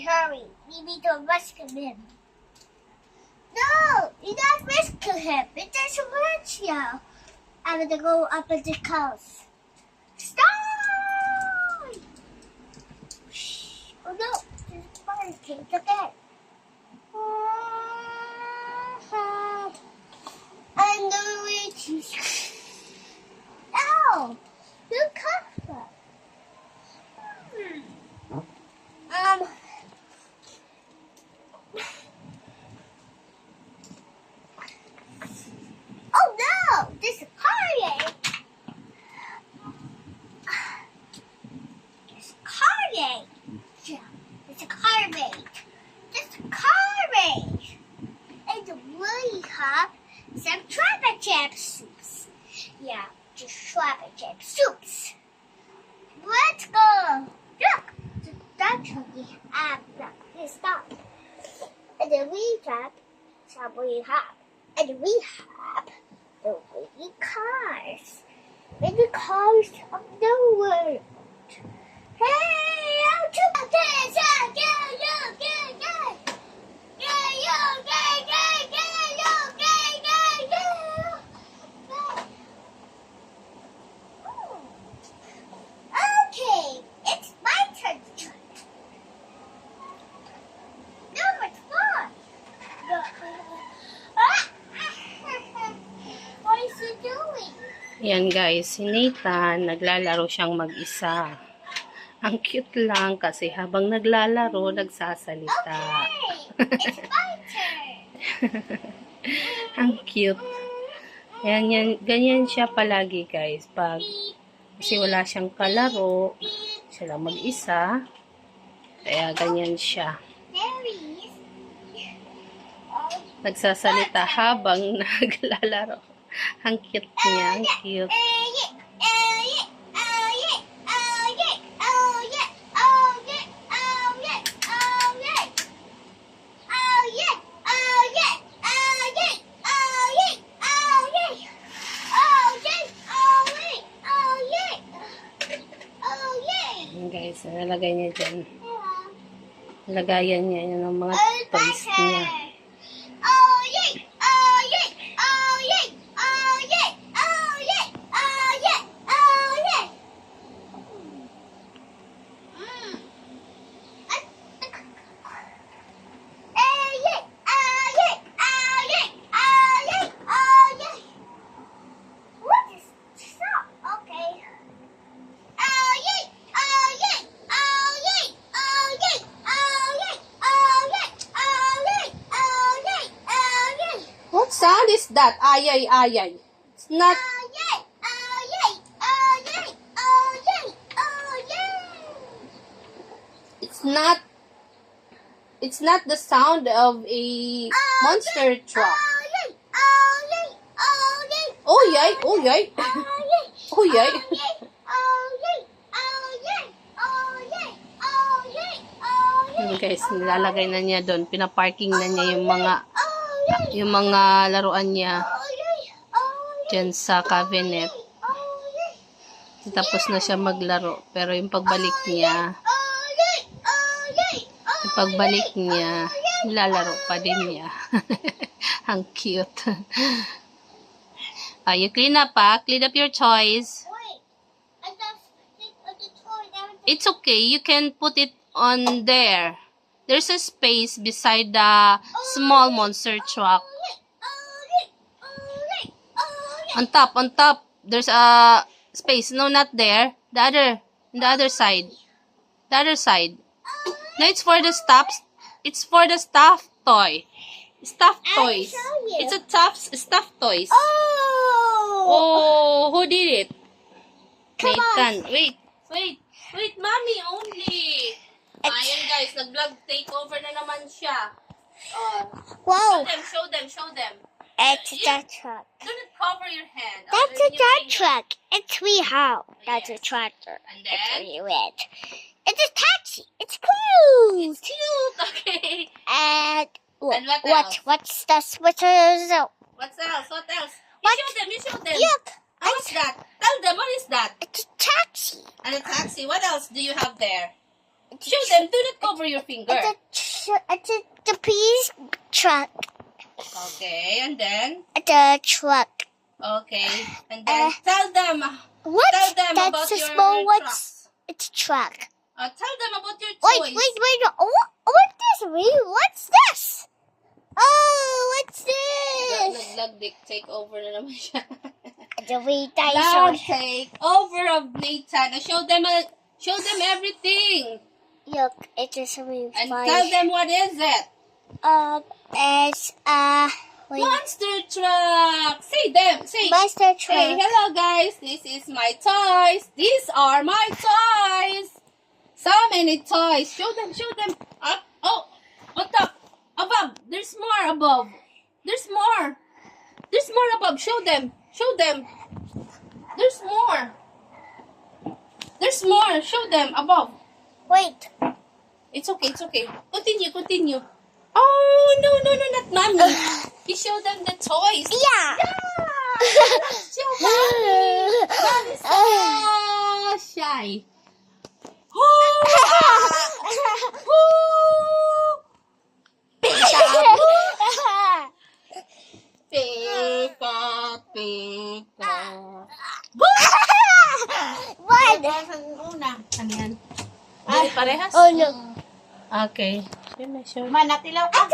hurry. We need to rescue him. No, you're not rescue him. It doesn't work now. I'm gonna go up at the house. Stop! Oh no, there's a fire tank again. I know it is. Ow! Look up. Oh no! There's a car. There's a car. Yeah, it's a car race. There's a car race. And we have some Travel Jam soups. Yeah, just Travel Jam soups. Let's go. Look, that's what we have. Look, stop. And then we have some we have. And we have the wee cars. And the cars of the world. Hey, I'm too good. Okay, it's my turn to try. Number 4. What is he doing? Yan guys, si Nathan, naglalaro siyang mag-isa. Ang cute lang kasi habang naglalaro, nagsasalita. Okay, it's my turn. Ang cute. Yan, ganyan siya palagi guys. Kasi wala siyang kalaro, siya lang mag-isa. Kaya ganyan siya. Nagsasalita habang naglalaro. Ang cute niya, ang cute. Yan guys, nalagay niya dyan. Nalagayan niya yan ng mga toys niya. What sound is that? Ayay, ayay. It's not. It's not the sound of a monster truck. Oh yay, oh yay. Oh yay. Yun guys, nilalagay na niya doon. Pinaparking na niya yung mga laruan niya dyan sa cabinet. Tapos na siya maglaro. Pero yung pagbalik niya, nilalaro pa din niya. Ang cute. You clean up, Clean up your toys. It's okay. You can put it on there. There's a space beside the small monster truck. On top. There's a space. No, not there. The other side. The other side. No, it's for the stuffs. It's for the stuffed toy. Stuffed toys. It's a stuffed toys. Oh, who did it? Nathan. Wait, mommy only. Ayan guys, nag-vlog takeover na naman siya. Whoa. Show them. It's a truck. Do not cover your head. That's a truck. It's we how. That's a tractor. And It's then? really red. It's a taxi. It's cute. Cute, okay. And And what else? What's the switches? What else? What? You show them. Look. What's that? Tell them, what is that? It's a taxi. And a taxi. What else do you have there? Show them. Do not cover your finger. It's a trapeze truck. Okay, and then? It's a truck. Okay, and then tell them. What? Tell them That's about a your small truck. It's a truck. Tell them about your Wait. toys. What's this? What's this? Oh, what's this? Naglag take over na naman siya. The Wii Lag dinosaur. take over of Nathan. Show them everything. Look, it's a Wii And tell them what is it. It's a Monster truck. Say. monster truck. Hey, hello guys. This is my toys. These are my toys. So many toys. Show them. Up. Oh, on top. Above. There's more above. There's more above. Show them. There's more. Show them above. Wait. It's okay. Continue. Oh, no, not mommy. You show them the toys. Yeah. Show mommy. Mommy's so shy. Pika. What? Ano yan? Parehas? Oh no. Okay. Show me. Manatilaw ka.